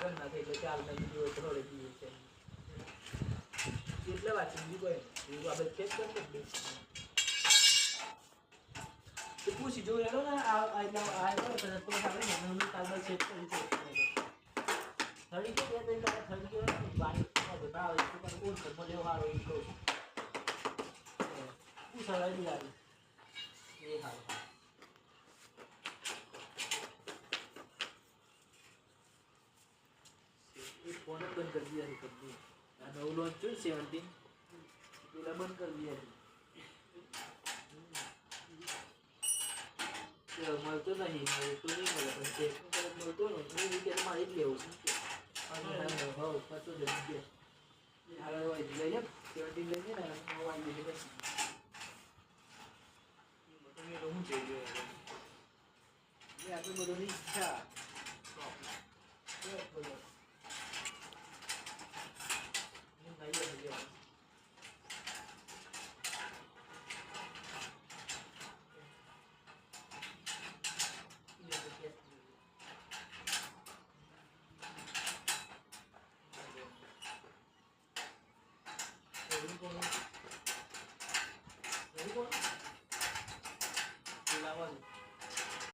ઘરના થઈ એટલે ચાલના બીજી હોય તો હળે પીએ છે એટલે વાત બીજું કોઈ એવું આપણે ચેક કરી દે તો પૂછી જો એનો ને આ તો આપણે ને કાલમાં ચેક કરી છે થડી કે બે થડી કે પાણી ના આવે તો પણ કોણ કર મને હારો એ કહું પૂછાય દી આવી એ હાલ ये फोन बंद कर दिया है कभी नौ लॉन्च 17 पहला बंद कर दिया है મળતો નહીં તો નહીં મળે પણ ચેક મળતો ને તો એ કે મારી જ લેવું અને હા પાછો જઈ ગયા હાલ હોય લઈને 17 લઈને ને મોબાઈલ લઈને તમે હું જઈ ગયો એ આપણે બધું ઈચ્છા બોલો नहीं है भैया ये